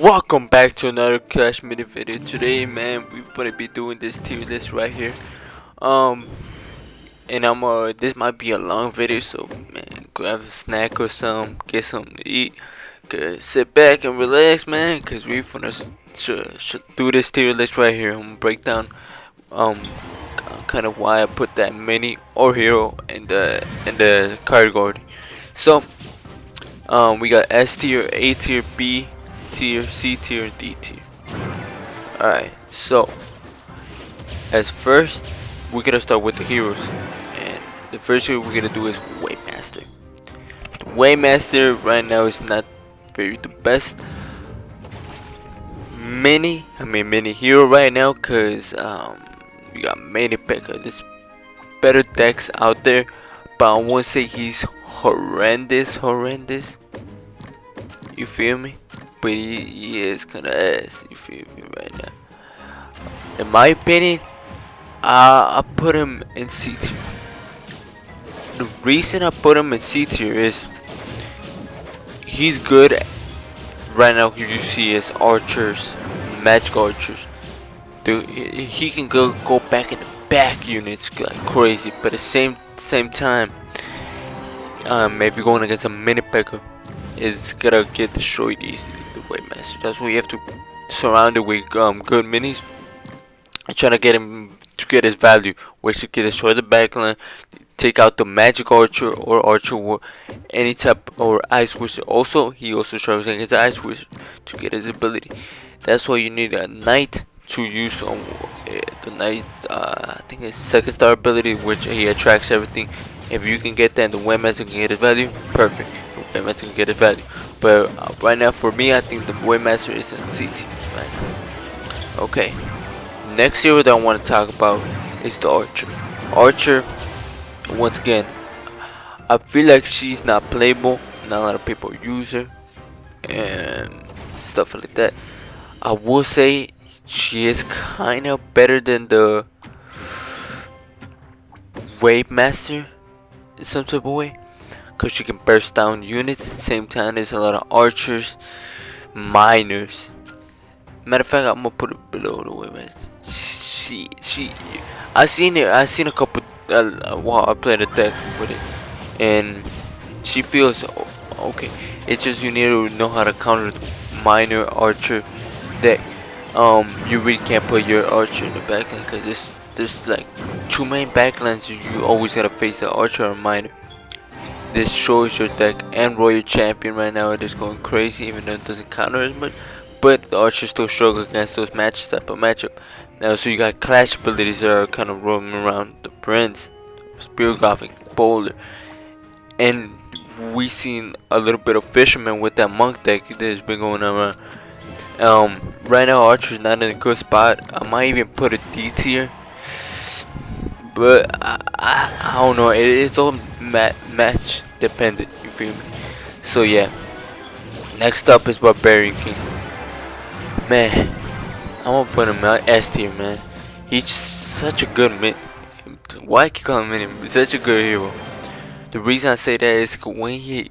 Welcome back to another Clash Mini video. Today, man, we're gonna be doing this tier list right here. Um, and this might be a long video, so man, grab a snack or some, get something to eat. Cause sit back and relax, man, cause we're gonna do this tier list right here. I'm gonna break down, um, kind of why I put that mini or hero in the card guard. So, we got S tier, A tier, B tier, C tier, and D tier. Alright, so as first, we're gonna start with the heroes, and the first hero we're gonna do is Waymaster. The Waymaster right now is not very the best mini hero right now, cause we got many picker. There's better decks out there, but I won't say he's horrendous. You feel me? But he is kinda ass. You feel me right now? In my opinion, I put him in C tier. The reason I put him in C tier is he's good right now. You see his archers, magic archers. Dude, he can go back in the back units like crazy. But at the same time, if you're going against a mini picker, it's gonna get destroyed easily. The Waymaster. That's why you have to surround it with good minis. And trying to get him to get his value, which you can destroy the backline, take out the magic archer or archer with any type or ice wizard. Also, he also struggles against the ice wizard to get his ability. That's why you need a knight to use on the knight. I think his second star ability, which he attracts everything. If you can get that, and the Waymaster can get his value. Perfect. The Waymaster can get his value. But right now, for me, I think the Waymaster is in C tier right now. Okay. Next hero that I want to talk about is the Archer. Archer, once again, I feel like she's not playable. Not a lot of people use her and stuff like that. I will say she is kind of better than the Wavemaster in some type of way, cause she can burst down units. At the same time, there's a lot of archers, miners. Matter of fact, I'm gonna put it below the Waymaster. I seen a couple while I played a deck with it, and she feels okay. It's just you need to know how to counter the minor archer deck. You really can't put your archer in the backline because there's like two main backlines. You always gotta face the archer or minor. This shows your deck, and Royal Champion right now it is going crazy, even though it doesn't counter as much. But the archer still struggle against those type of matchup. Now, so you got clash abilities that are kind of roaming around the Prince, Spirit Gothic, Boulder, and we seen a little bit of Fisherman with that monk deck that's been going around. Right now Archer's not in a good spot. I might even put a D tier, but I don't know. It's all match dependent. You feel me? So yeah. Next up is Barbarian King. Man, I'm gonna put him at S tier, man. He's such a good why I keep calling him such a good hero. The reason I say that is when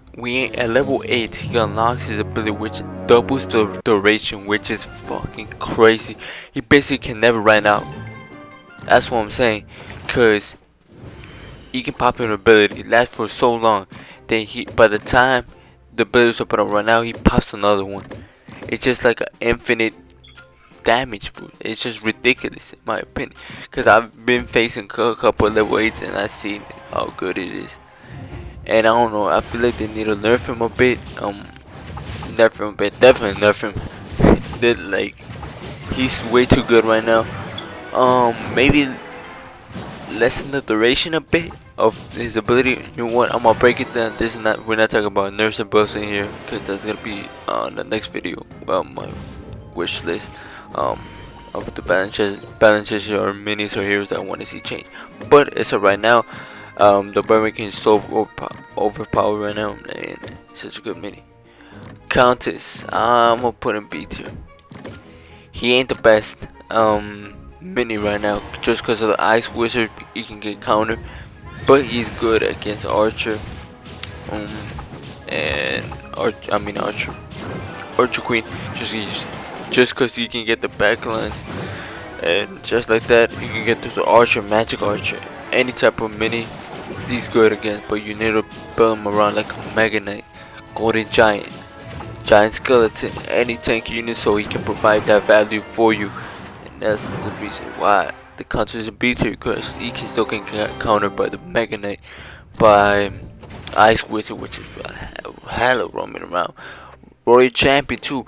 at level 8 he unlocks his ability, which doubles the duration, which is fucking crazy. He basically can never run out. That's what I'm saying, cause he can pop an ability, last for so long. Then by the time the ability is about to run out, he pops another one. It's just like an infinite damage boost. It's just ridiculous in my opinion. Cause I've been facing a couple of level 8s and I've seen how good it is. And I don't know. I feel like they need to nerf him a bit. Nerf him a bit. Definitely nerf him. Like he's way too good right now. Maybe lessen the duration a bit of his ability. You know what? I'm gonna break it down. This is not. We're not talking about nerfs and buffs in here, cause that's gonna be on the next video. My wish list. Of the balances or minis or heroes that I want to see change. But as of right now, the Barbarian King is so overpowered right now, and it's such a good mini. Countess, I'm gonna put him B tier. He ain't the best mini right now, just because of the Ice Wizard. He can get countered, but he's good against Archer. Archer. Archer Queen, just cause you can get the backline, and just like that you can get this Archer, Magic Archer, any type of mini. He's good against, but you need to build him around like a Mega Knight, Golden Giant, Giant Skeleton, any tank unit, so he can provide that value for you. And that's the reason why the counter is a B tier, because he can still get countered by the Mega Knight, by Ice Wizard, which is hella roaming around. Royal Champion too.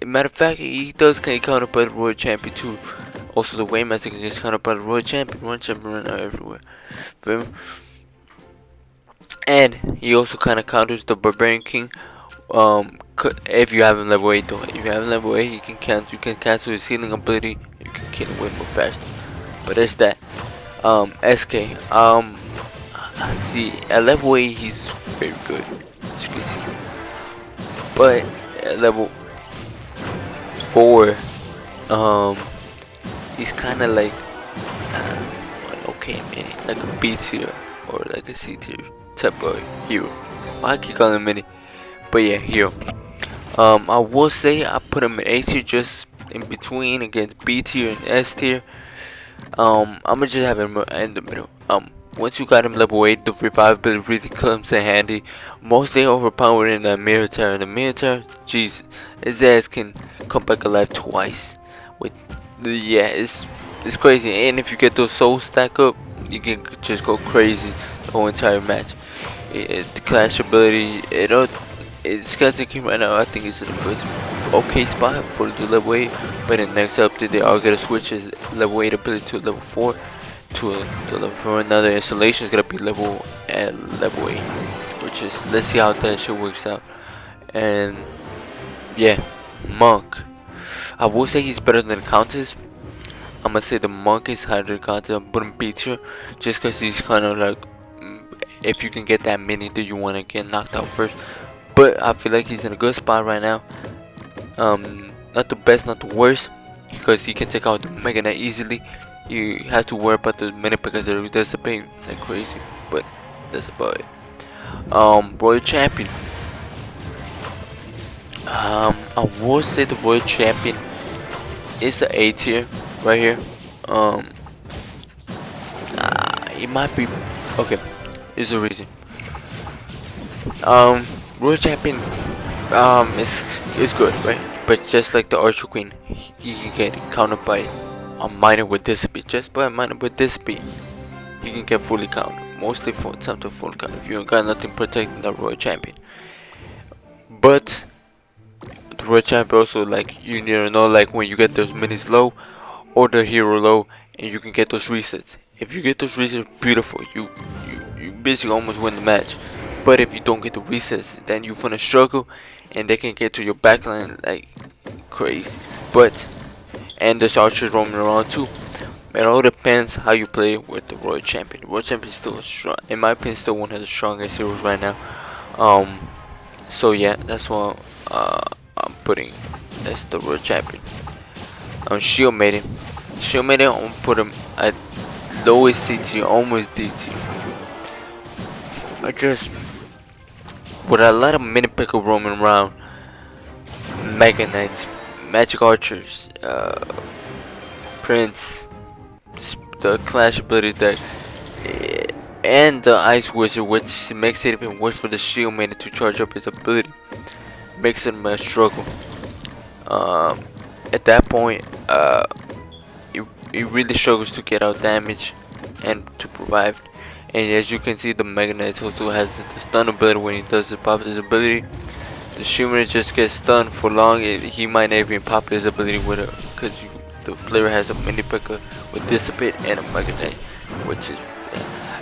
Matter of fact, he does get countered by the Royal Champion too. Also, the Waymaster gets countered by the Royal Champion. Royal Champion right now everywhere. And he also kind of counters the Barbarian King. If you have him level 8 though. If you have him level 8, you can cancel his healing ability. You can kill him way more faster. But it's that. SK. See, at level 8 he's very good, as you can see. But at level 4, he's kind of like okay, mini, like a B tier or like a C tier type of hero. I keep calling him mini, but yeah, hero. I will say I put him in A tier, just in between against B tier and S tier. I'ma just have him in the middle. Once you got him level 8, the revive ability really comes in handy. Mostly overpowered in the mirror tower. The mirror tower, jeez, his ass can come back alive twice. Yeah, it's crazy. And if you get those souls stack up, you can just go crazy the whole entire match. The clash ability, it's Skeleton King right now. I think it's in a okay spot for the level 8. But in the next update, they are gonna switch his level 8 ability to level 4. To level 4. Another installation is gonna be level 8, which is, let's see how that shit works out. And yeah, Monk. I will say he's better than the Countess. I'm gonna say the Monk is higher than the Countess. I'm putting B tier just cause he's kind of like, if you can get that mini that you want to get knocked out first. But I feel like he's in a good spot right now. Not the best, not the worst, because he can take out the Mega Knight easily. You have to worry about the mini because they're dissipating like crazy, but that's about it. Royal Champion. I will say the Royal Champion is the A tier right here. It might be okay. Here's the reason. Royal Champion is good, right? But just like the Archer Queen, he can get countered by a minor with dissipate. Just by a minor with dissipate, he can get fully countered. Mostly for time to full count if you got nothing protecting the Royal Champion. But the Royal Champion also, like, you need to know, like, when you get those minis low or the hero low, and you can get those resets. If you get those resets, beautiful. You basically almost win the match. But if you don't get the resets, then you're gonna struggle, and they can get to your backline like crazy. And there's archers roaming around too. It all depends how you play with the Royal Champion. The Royal Champion is still strong, in my opinion, still one of the strongest heroes right now. So yeah, that's what I'm putting as the Royal Champion. Shield Maiden. Shield Maiden, I'm gonna put him at lowest C tier, almost D tier. I just, with a lot of mini pickle roaming around, Mega Knights, Magic Archers, Prince, the Clash ability deck, and the Ice Wizard, which makes it even worse for the Shield Maiden to charge up his ability. Makes him a struggle. At that point, he really struggles to get out damage and to revive. And as you can see, the Mega Knight also has the stun ability. When he does pop his ability, the Shimmer just gets stunned for long. He might not even pop his ability with it, because the player has a mini picker with Dissipate and a Mega Knight, which is,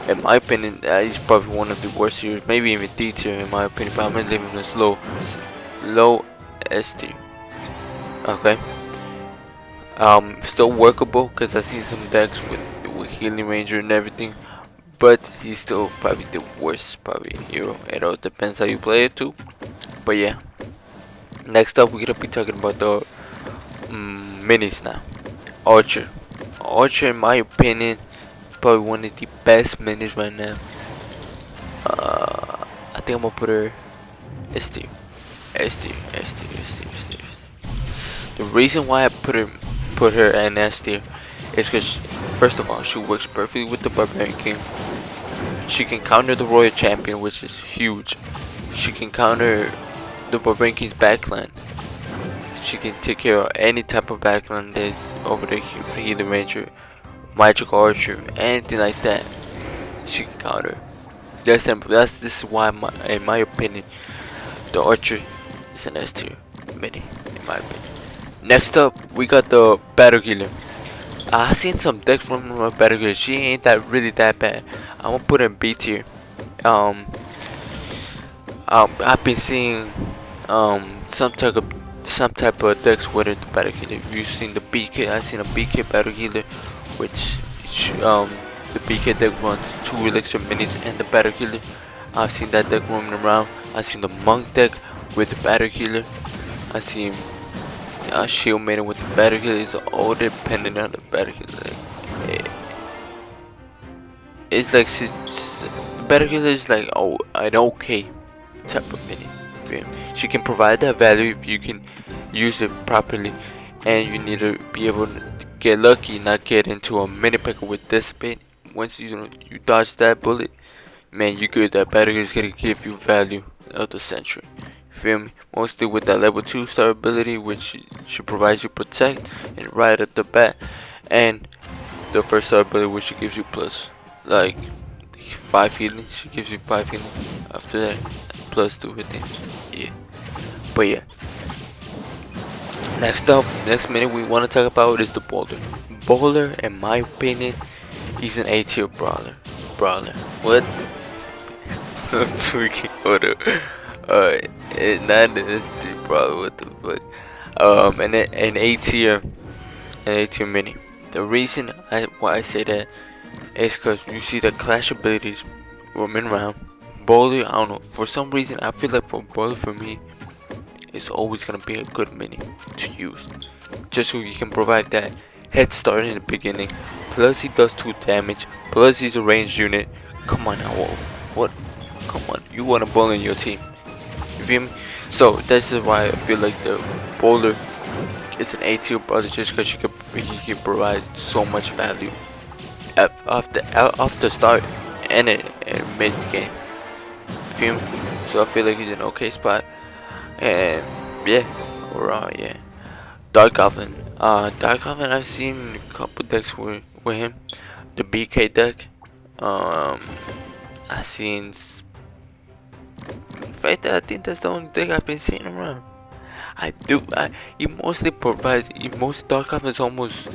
in my opinion, he's probably one of the worst heroes, maybe even D tier in my opinion. But I'm gonna leave him this low S tier. Okay. Still workable, because I've seen some decks with Healing Ranger and everything. But he's still probably the worst hero. It all depends how you play it too. But yeah. Next up, we're gonna be talking about the minis now. Archer. Archer, in my opinion, is probably one of the best minis right now. I think I'm gonna put her S tier. S tier, S tier, S tier, S tier. The reason why I put her in S tier is because first of all, she works perfectly with the Barbarian King. She can counter the Royal Champion, which is huge. She can counter the Barbarian King's backline. She can take care of any type of backline that's over the Heathen Ranger, Magical Archer, anything like that. She can counter. This is why, in my opinion, the Archer is an S tier mini, in my opinion. Next up, we got the Battle Healer. I've seen some decks running around Battle Healer. She ain't really that bad. I'm gonna put her in B tier. Um, I've been seeing some type of decks with the Battle Healer. You've seen the BK. I've seen a BK Battle Healer, which the BK deck runs 2 Elixir Minis and the Battle Healer. I've seen that deck roaming around. I've seen the Monk deck with the Battle Healer. I've seen Shield Maiden with the Battle Healer. It's all dependent on the Battle Healer. It's like the Battle Healer is like an okay type of mini. She can provide that value if you can use it properly, and you need to be able to get lucky, not get into a mini picker with Dissipate. Once you dodge that bullet, man, you good. That Battle Healer is gonna give you value of the century. Feel me? Mostly with that level 2 star ability, which she provides you protect and right at the bat, and the first star ability, which she gives you plus like 5 healing. She gives you 5 healing after that, plus 2 hitting. Yeah, but yeah. Next minute we want to talk about is the Boulder. Boulder, in my opinion, he's an A tier brawler. What? I'm tweaking. Hold up. Alright, not this tier brawler. What the fuck? An A tier mini. The reason why I say that is because you see the clash abilities roaming around. Boulder, I don't know. For some reason, I feel like for Boulder, for me, it's always gonna be a good mini to use, just so you can provide that head start in the beginning. Plus, he does 2 damage. Plus, he's a ranged unit. Come on now, what? Come on, you want a Boulder in your team? You feel me? So this is why I feel like the Boulder is an A tier brother, just because he can provide so much value off the start and in mid game. Feel me? So I feel like he's in an okay spot. And yeah, overall, yeah. Dark Goblin. Dark Goblin, I've seen a couple decks with him. The BK deck. I've seen. In fact, I think that's the only deck I've been seeing around. He mostly provides. Most Dark Goblin is almost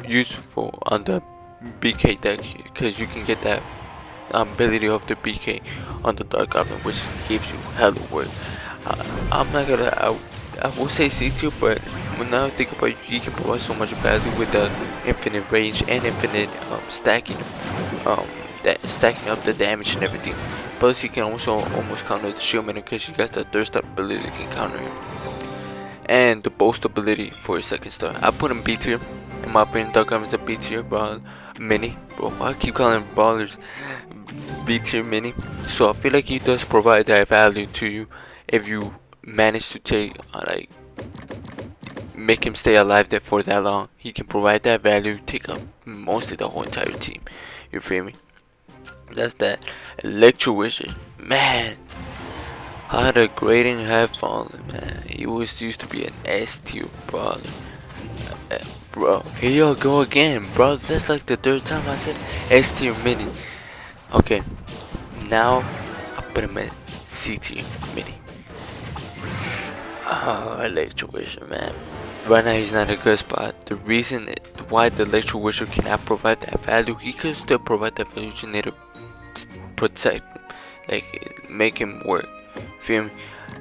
useful on the BK deck, because you can get that ability of the BK on the Dark Goblin, which gives you hella work. I'm not gonna. I will say C tier, but when I think about it, he can provide so much value with the infinite range and infinite stacking, stacking up the damage and everything. Plus, he can also almost counter the Shield Maiden, because he got the 3rd star ability that can counter him, and the boast ability for his 2nd star. I put him B tier. In my opinion, Dark Goblin is a B tier brawl mini. Bro, I keep calling him brawlers. B tier mini. So I feel like he does provide that value to you if you manage to take make him stay alive there for that long. He can provide that value, take up mostly the whole entire team. You feel me? That's that. Electro Wizard, man. How the grading have fallen, man. He was used to be an S tier brawler. Bro, here you go again, bro. That's like the 3rd time I said S tier mini. Okay, now I put him in C tier mini. Electro Wizard, man. Right now he's not a good spot. The reason why the Electro Wizard cannot provide that value, he could still provide that value. You need to protect him, like make him work. Feel me?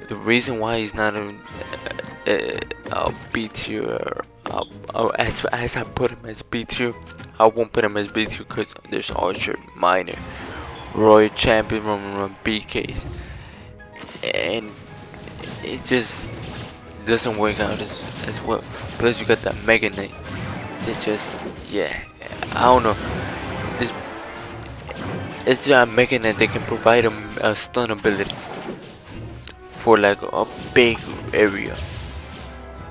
The reason why he's not a B tier, as I put him as B tier, I won't put him as B tier because there's Archer, Miner, Royal Champion, run BKs, and it just doesn't work out as well. Plus you got that Mega Knight. It's just, yeah, I don't know. It's just a Mega Knight that can provide him a stun ability for like a big area.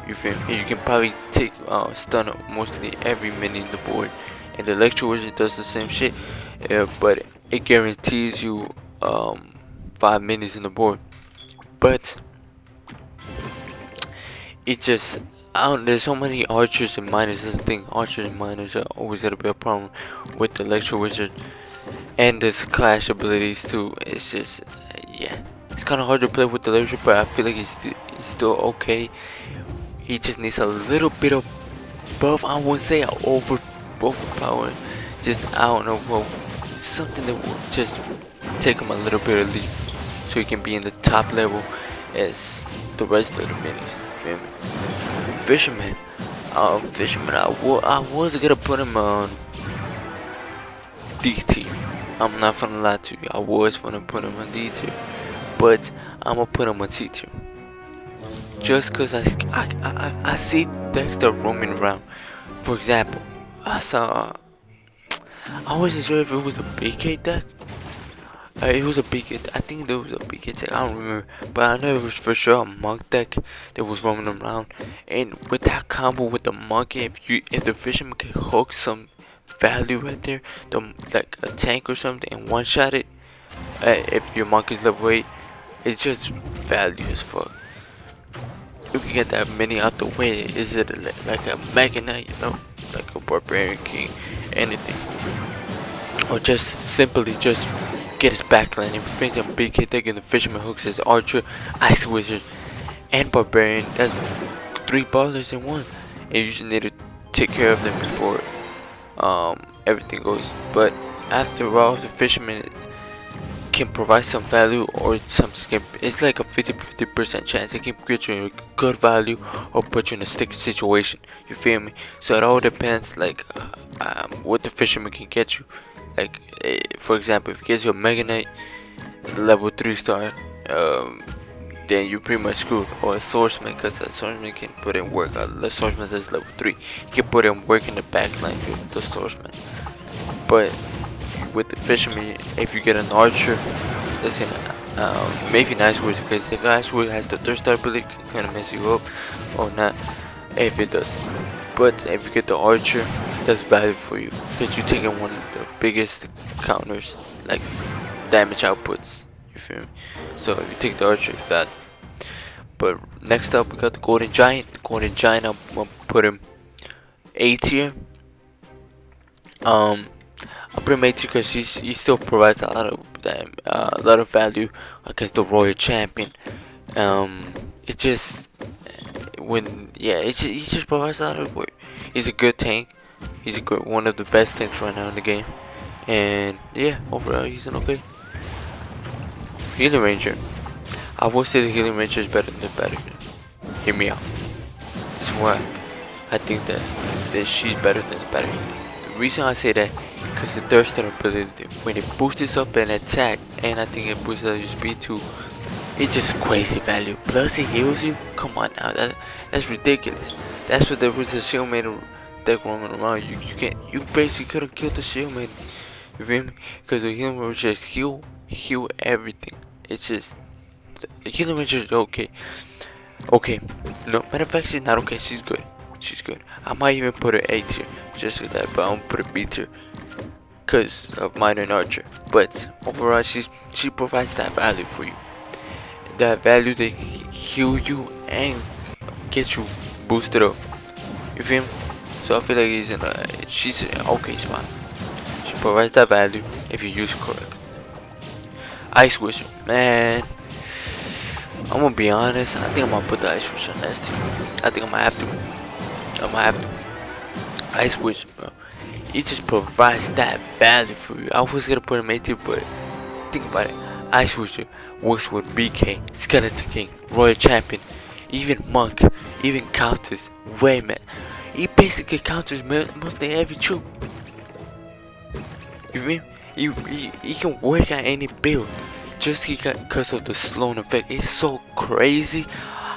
You feel me? You can probably take stun up mostly every mini in the board, and the Electro Wizard does the same shit, but it guarantees you 5 minis in the board. But it just, I don't, there's so many archers and miners. That's the thing, archers and miners are always gonna be a problem with the Electro Wizard, and there's clash abilities too. It's just, yeah, it's kind of hard to play with the Electro, but I feel like he's still okay. He just needs a little bit of buff. I wouldn't say overpower. Just, I don't know, well, something that will just take him a little bit of leap, so he can be in the top level as the rest of the minis. Feel me? Fisherman. Fisherman. I was gonna put him on D tier. I'm not gonna lie to you. I was gonna put him on D tier, but I'm gonna put him on C tier. Just cause I see Dexter roaming around. For example, I saw. I wasn't sure if it was a BK deck. It was a BK. I think there was a BK deck. I don't remember, but I know it was for sure a monk deck that was roaming around. And with that combo with the monk, if the fisherman can hook some value right there, like a tank or something, and one shot it, if your monk is level 8, it's just value as fuck. You can get that mini out the way. Is it like a Mega Knight, you know, like a Barbarian King, anything, or just simply just get his backline. If he brings a big hit deck and the fisherman hooks his archer, ice wizard, and barbarian, that's 3 ballers in one, and you just need to take care of them before everything goes. But after all, the fisherman can provide some value, or some skip. It's like a 50% chance it can get you a good value or put you in a sticky situation. You feel me? So it all depends, like what the fisherman can get you. Like for example, if he gets you a Mega Knight level 3 star, then you're pretty much screwed. Or a swordsman, because the swordsman can put in work. The swordsman is level 3. You can put in work in the backline with the swordsman. But with the fisherman, if you get an archer, listen, maybe nice wizard, because if nice wizard has the 3rd star ability, it kind of mess you up, or not, if it does. But if you get the archer, that's value for you, because you're taking one of the biggest counters, like damage outputs. You feel me? So if you take the archer, it's value. But next up, we got the Golden Giant. The Golden Giant, I'm gonna put him A tier. I put him A tier because he still provides a lot of value against the Royal Champion. It just he just provides a lot of work. He's a good tank. He's one of the best tanks right now in the game. And yeah, overall he's an okay. Healing Ranger. I will say the Healing Ranger is better than Battlefield. Hear me out. That's why I think that she's better than the Battlefield. The reason I say that, because the 3rd star ability, when it boosts up an attack, and I think it boosts up your speed too, it's just crazy value. Plus it heals you. Come on now, that's ridiculous. That's what there was a Shieldmaiden deck roaming around. You basically could have killed the Shieldmaiden. You feel me? Because the Healing Ranger just heal everything. It's just the Healing Ranger is okay. Okay, no, matter of fact, she's not okay. She's good. She's good. I might even put her A tier just for that, but I won't put her B tier because of Miner and Archer. But overall, she provides that value for you. That value, they heal you and get you boosted up. You feel me? So I feel like she's in an okay spot. She provides that value if you use it correctly. Ice Wizard, man. I'm gonna be honest. I think I'm gonna put the Ice Wizard on S tier. I think I'm gonna have to. Ice Wizard, bro. It just provides that value for you. I was gonna put him A tier, but think about it. Ice Wizard works with BK, Skeleton King, Royal Champion, even Monk, even counters Wayman. He basically counters mostly every troop. You mean? He can work on any build. Just because of the slowing effect. It's so crazy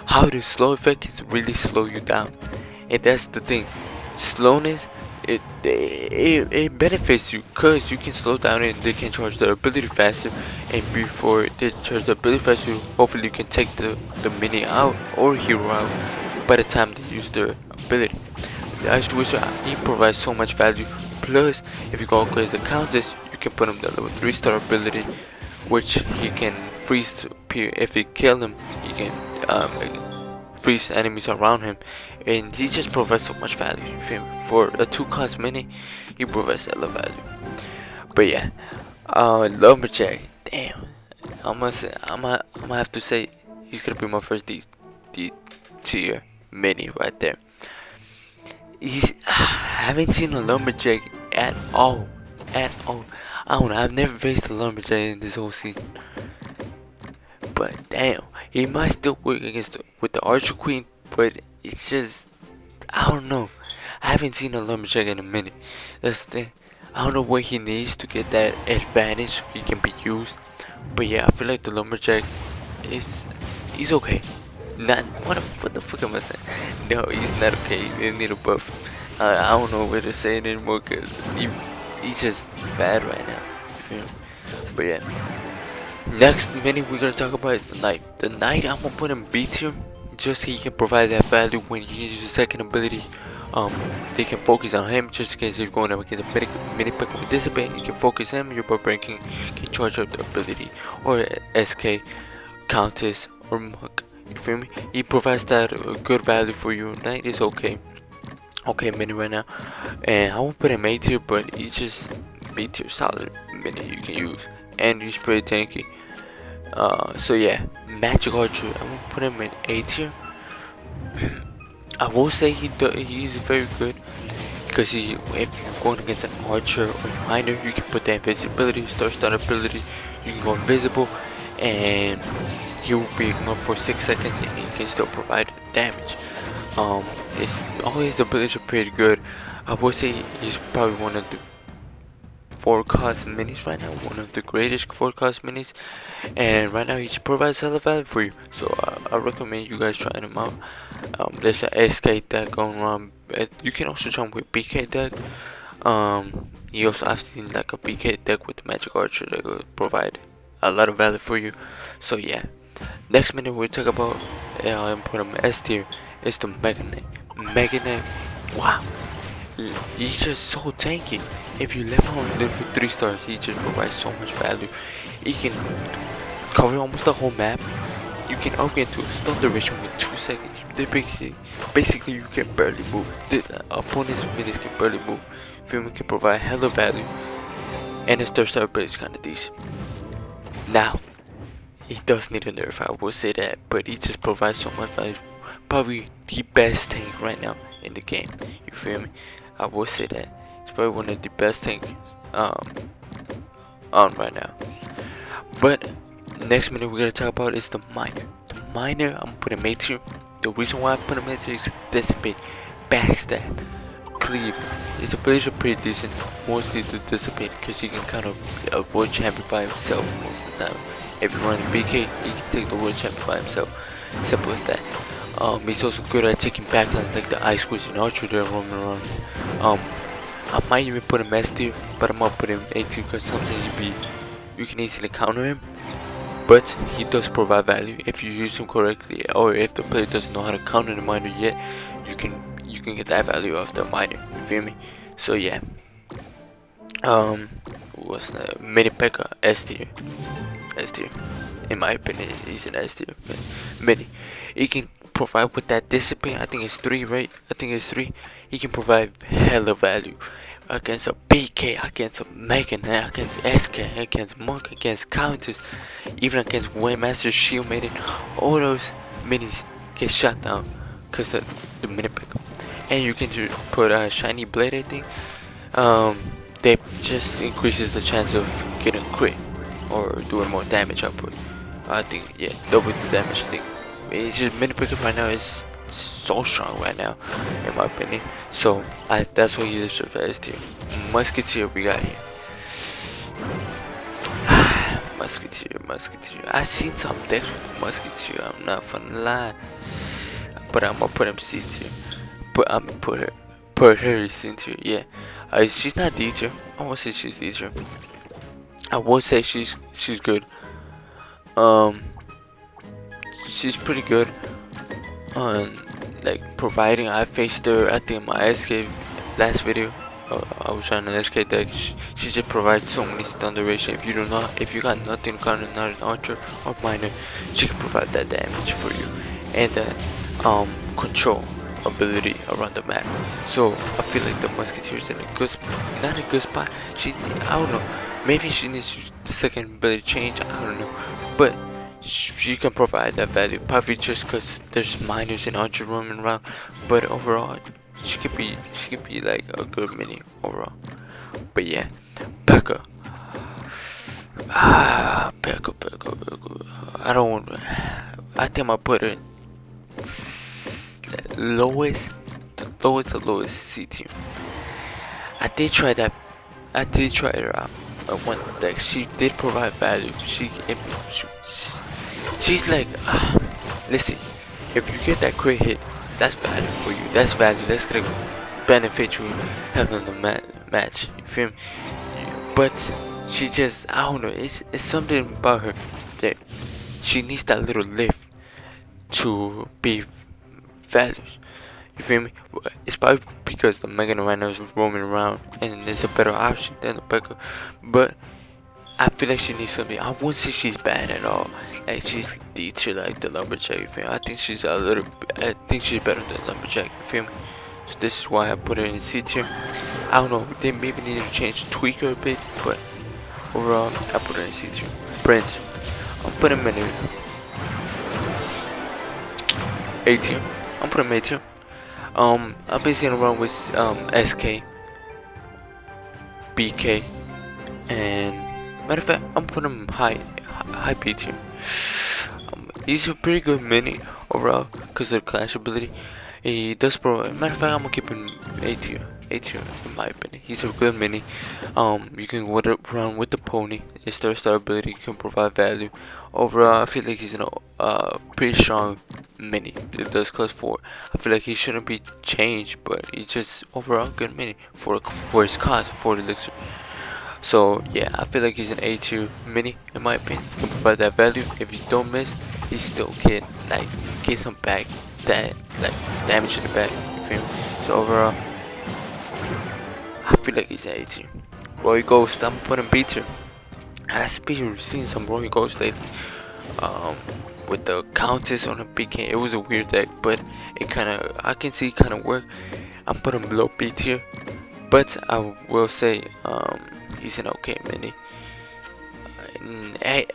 how the slow effect can really slow you down. And that's the thing. Slowness it benefits you because you can slow down and they can charge their ability faster, and before they charge their ability faster, hopefully you can take the mini out or hero out by the time they use their ability. The Ice Wizard, he provides so much value. Plus, if you go crazy the countess, you can put him the level 3-star ability, which he can freeze if you kill him. He can freeze enemies around him, and he just provides so much value. You feel me? For a 2-cost mini, he provides a lot of value. But yeah, Lumberjack, damn, I'm gonna have to say he's gonna be my first D tier mini right there. I haven't seen a Lumberjack at all, at all. I don't know. I've never faced a Lumberjack in this whole season. But damn, he might still work with the Archer Queen, but it's just, I don't know. I haven't seen a Lumberjack in a minute. That's the thing. I don't know what he needs to get that advantage he can be used. But yeah, I feel like the Lumberjack he's okay. Not what the fuck am I saying? No, he's not okay. He need a buff. I don't know what to say anymore because he's just bad right now. You know? But yeah. Next mini we're gonna talk about is the Knight. The Knight, I'm gonna put him B tier, just so he can provide that value when you use your second ability. They can focus on him just in case you're going up against a mini pick with Dissipate. You can focus him, your barbarian can charge up the ability, or SK, Countess, or Monk. You feel me? He provides that good value for you. Knight is okay mini right now, and I won't put him A tier, but he's just B tier solid mini you can use, and he's pretty tanky. So yeah, Magic Archer, I won't put him in A tier. I will say he's very good because if you're going against an archer or miner, you can put the invisibility, start ability, you can go invisible, and he will be ignored for 6 seconds and he can still provide damage. All his abilities are pretty good. I would say he's probably one of the 4-cost minis right now, one of the greatest 4-cost minis, and right now he provides hella value for you. So I recommend you guys trying him out. There's an SK deck going on. You can also jump with BK deck. I've seen like a BK deck with the Magic Archer that will provide a lot of value for you. So yeah. Next minute we'll talk about and put him S tier. It's the Mega Knight. Mega Knight, wow, he's just so tanky. If you level him with 3 stars, he just provides so much value. He can cover almost the whole map. You can upgrade to a stun duration with 2 seconds. Basically you can barely move. This opponent's minis can barely move. Film can provide hella value, and his 3rd star ability is kinda decent. Now, he does need a nerf, I will say that, but he just provides so much value. Probably the best tank right now in the game. You feel me? I will say that. It's probably one of the best tanks on right now. But next minute we're gonna talk about is the Miner. The Miner, I'm gonna put him A tier. The reason why I put him A tier is Dissipate, Backstab, Cleave. His abilities are pretty decent, mostly to Dissipate because he can kind of avoid champion by himself most of the time. If you run BK, he can take the world champion by himself. Simple as that. He's also good at taking backlines like the Ice Wizard and Archer that are roaming around. I might even put him S tier, but I'm gonna put him A tier because sometimes you can easily counter him. But he does provide value if you use him correctly, or if the player doesn't know how to counter the miner yet, you can get that value of the miner. You feel me? So yeah. What's the Mini P.E.K.K.A S tier? S tier. In my opinion, he's an S tier. Mini. He can provide with that Dissipate. I think it's 3, right? I think it's 3. He can provide hella value against a BK, against a Mega Knight, against SK, against Monk, against Countess, even against Waymaster, Shield Maiden. All those minis get shot down because of the Mini P.E.K.K.A. And you can just put a Shiny Blade, I think. That just increases the chance of getting crit or doing more damage output. I think, yeah, double the damage. I think it's just Mini P.E.K.K.A right now is so strong right now, in my opinion. So that's what he deserves as tier. Musketeer we got here. Musketeer. I seen some decks with the Musketeer. I'm not gonna lie, but I'm gonna put him C tier. But I'm gonna put her in tier. Yeah, she's not D tier. I won't say she's D tier. I will say she's good. Um, she's pretty good on like providing. I faced her I think my SK last video. I was trying an SK deck. She just provides so many stun duration. If you got nothing counter, not an archer or miner, she can provide that damage for you and that control ability around the map. So I feel like the musketeer's in a good not a good spot. I don't know. Maybe she needs the second ability change. I don't know, but she can provide that value. Probably just because there's miners and archer roaming around, but overall she could be like a good mini overall. But yeah, Becca. Becca. I don't want. I think I put her lowest C tier. I did try her out. One deck. She did provide value. She's like, listen, if you get that crit hit, that's value for you. That's value. That's gonna benefit you having the match. You feel me? But she just, I don't know. It's something about her that she needs that little lift to be valued. You feel me? It's probably because the Megan right now is roaming around and it's a better option than the Becca. But I feel like she needs something. I wouldn't say she's bad at all. Like she's D tier like the Lumberjack. You feel me? I think she's better than Lumberjack. You feel me? So this is why I put her in C tier. I don't know. They maybe need to tweak her a bit, but overall I put her in C tier. Prince, I'll put him in A tier. I'm putting him A tier. I've been seeing around with SK, BK, and matter of fact, I'm putting him high B tier. He's a pretty good mini overall because of the clash ability. He does provide. Matter of fact, I'm gonna keep him A tier. A tier in my opinion. He's a good mini. You can run with the pony. His third star ability can provide value. Overall, I feel like he's a pretty strong mini. It does cost 4. I feel like he shouldn't be changed, but he's just overall good mini for his cost, for the elixir. So yeah, I feel like he's an A tier mini in my opinion. He can provide that value. If you don't miss, he still can like get some back that like damage in the back. You feel me? So overall, I feel like he's an A tier. Roy Ghost, I'm putting B tier. I've been seeing some Roy Ghost lately. With the Countess on a BK, it was a weird deck, but I can see it kind of work. I'm putting him below B tier, but I will say he's an okay mini. I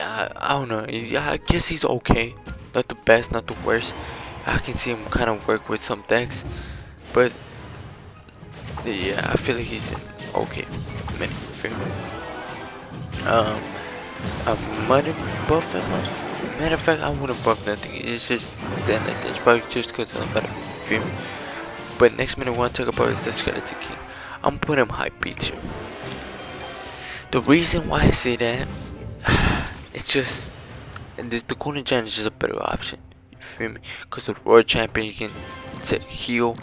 don't know. I guess he's okay. Not the best, not the worst. I can see him kind of work with some decks, but yeah, I feel like he's an okay mini. I might have buffed him. Matter of fact, I wouldn't buff nothing. It's just stand like this. Probably just because I'm better. Feel me? But next minute I want to talk about is the Skeleton King. I'm putting him high B tier. The reason why I say that, it's just the Golden Giant is just a better option. You feel me? Because the Royal Champion you can heal.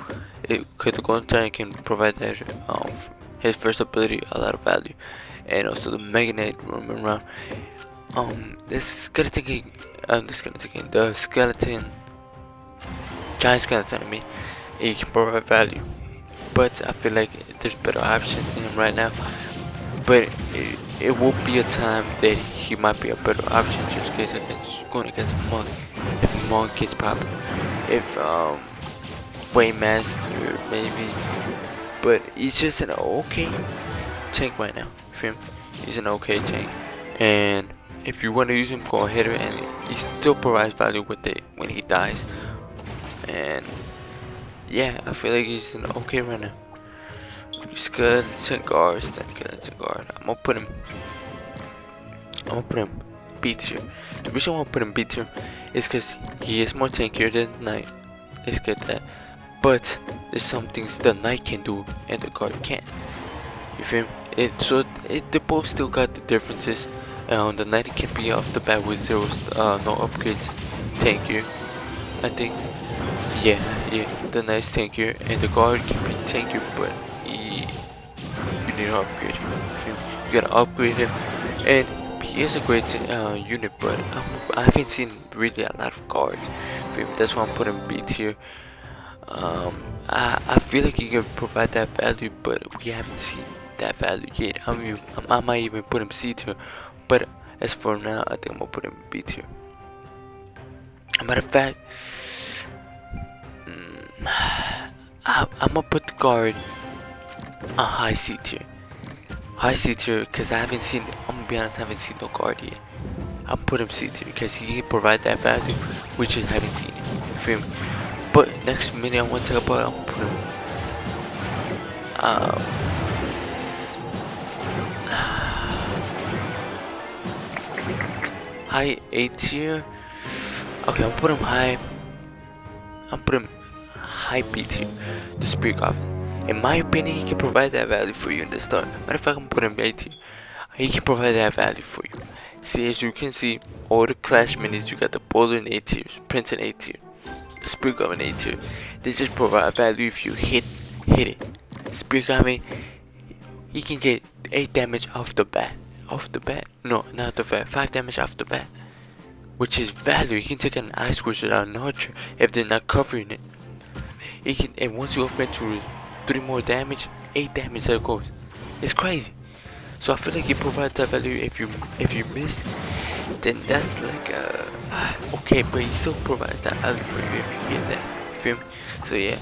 Because the Golden Giant can provide that his first ability a lot of value, and also the Mega Knight roaming around. The skeleton giant skeleton, I mean, he can provide value, but I feel like there's better options in him right now. But it will be a time that he might be a better option just in case it's going against Monk. If Monk gets popped, if Waymaster maybe, but he's just an okay tank right now. Feel me? He's an okay tank, and if you want to use him, go ahead, and he still provides value with it when he dies. And yeah, I feel like he's an okay right now. Skeleton guard. I'm gonna put him B tier. The reason why I'm putting B tier is because he is more tankier than Knight. Let's get that. But there's some things the Knight can do and the guard can't. You feel me? They both still got the differences. The Knight can be off the bat with no upgrades, tankier. I think, yeah, yeah, the nice tankier, and the guard can be tankier, but you need to upgrade him. You gotta upgrade him, and he is a great unit, but I haven't seen really a lot of guard. That's why I'm putting B tier. I feel like he can provide that value, but we haven't seen that value yet. I might even put him C tier, but as for now, I think I'm gonna put him B tier. Matter of fact, I'm gonna put the guard on high C tier. High C tier, cause I haven't seen. I'm gonna be honest, I haven't seen no guard yet. I'm put him C tier because he can provide that value, we just haven't seen it. You feel me? But next minute I want to talk about, I'm gonna put him high A tier. Okay, I'll put him high. I'll put him high B tier. The Spirit Goblin. In my opinion, he can provide that value for you in the start. Matter of fact, I'm putting him A tier. He can provide that value for you. See, as you can see, all the Clash minis, you got the Bowler in A tier, Prince in A tier, the Spirit Goblin A tier. They just provide value if you hit it. Spirit Goblin, he can get 8 damage off the bat. No, not the bat. 5 damage off the bat, which is value. You can take an Ice Wizard out an Archer if they're not covering it. He can, and once you upgrade to 3 more damage, 8 damage that goes. It's crazy. So I feel like he provides that value. If you miss, then that's like okay, but he still provides that value for you if you get that. Feel me? So yeah.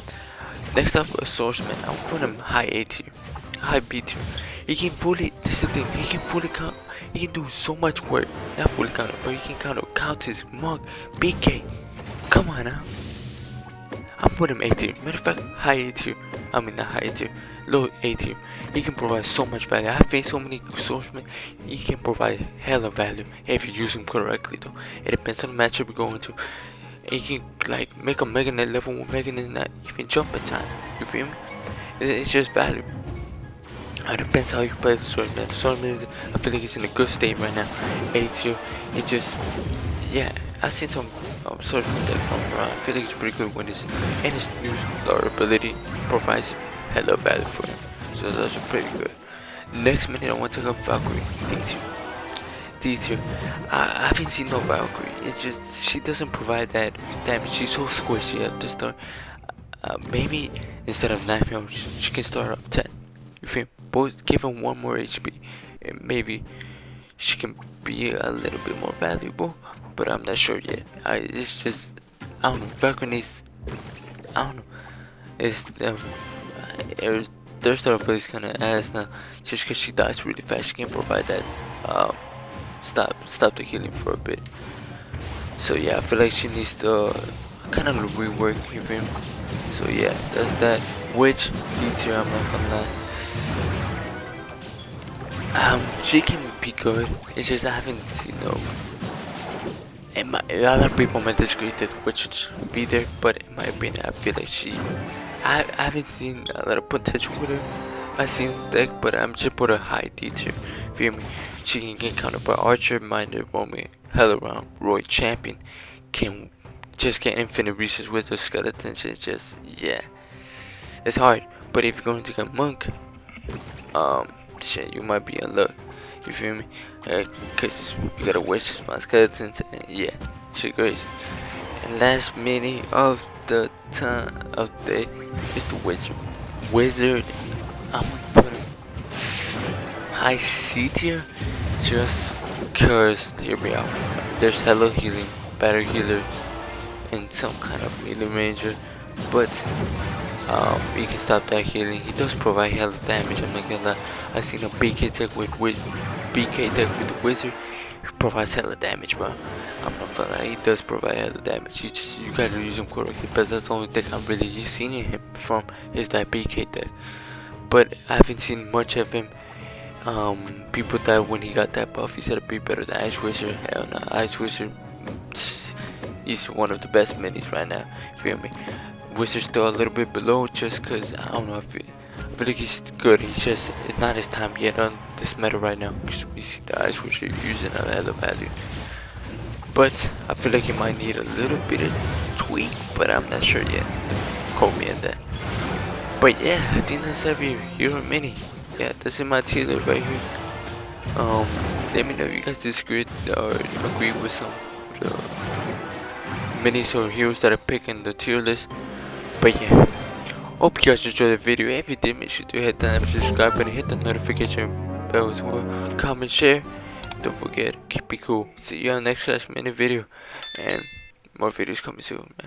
Next up, a Swordsman. I'll put him high A tier, high B tier. He can fully. This is the thing. He can fully count. He can do so much work. Not fully counter, but he can counter Countess, Monk, BK. Come on now. I'm putting him A tier. Matter of fact, high A tier. I mean not high A tier, low A tier. He can provide so much value. I've faced so many swordsmen. He can provide hella value if you use him correctly though. It depends on the matchup you're going to. He can like make a Mega Knight level 1 Mega Knight not even jump in time. You feel me? It's just value. It depends how you play the swordsman. The swordsman, I feel like he's in a good state right now. A tier. It just, yeah. I've seen some swordsman that come around. I feel like it's pretty good when his new star ability provides hella value for him. So those are pretty good. Next minute I want to go Valkyrie. D tier. I haven't seen no Valkyrie. It's just she doesn't provide that damage. She's so squishy at the start. Maybe instead of 9 mil, she can start up 10. You feel me? Both give him 1 more HP, and maybe she can be a little bit more valuable. But I'm not sure yet. It's just, I don't know. Valkyrie needs, I don't know. It's their star ability is kind of ass now, just because she dies really fast. She can provide that stop the healing for a bit. So yeah, I feel like she needs to kind of rework. You feel me? So yeah, that's that. Which D tier, I'm not gonna lie. She can be good. It's just I haven't seen no. A lot of people might disagree that Witch should be there, but in my opinion, I feel like I haven't seen a lot of potential with her. I've seen deck, but I'm just put a high D tier. Feel me? She can get countered by Archer, Minder, Roman, Hellround, Roy, Champion. Can just get infinite resources with the skeletons. It's just, yeah. It's hard. But if you're going to get Monk, shit, you might be in luck. You feel me? Cause you gotta waste my skeletons, and yeah, shit crazy. And last mini of the time of the day is the Wizard. I'm putting high C tier just cause, hear me out. There's hella healing, better healer, and some kind of melee ranger, but you can stop that healing. He does provide hella damage. I'm not gonna lie. I've seen a BK deck with the Wizard. He provides hella damage, bro. I'm not gonna lie. He does provide hella damage. You gotta use him correctly. But that's the only deck I'm really seen him from is that BK deck. But I haven't seen much of him. People thought when he got that buff, he said it'd be better than Ice Wizard. Hell no, Ice Wizard. He's one of the best minis right now. Feel me? Wizard's still a little bit below just cause I don't know, I feel like he's good. He's just, it's not his time yet on this meta right now, because we see the Ice Wizard using a hella value. But I feel like he might need a little bit of tweak, but I'm not sure yet. quote me on that. But yeah, I think that's every hero mini. Yeah, this is my tier list right here. Let me know if you guys disagree or agree with some of the minis or heroes that I pick in the tier list. But yeah, hope you guys enjoyed the video. If you did, make sure to hit that subscribe button, hit the notification bell as well. Comment, share. Don't forget, keep it cool. See you on the next Clash Mini video, and more videos coming soon, man.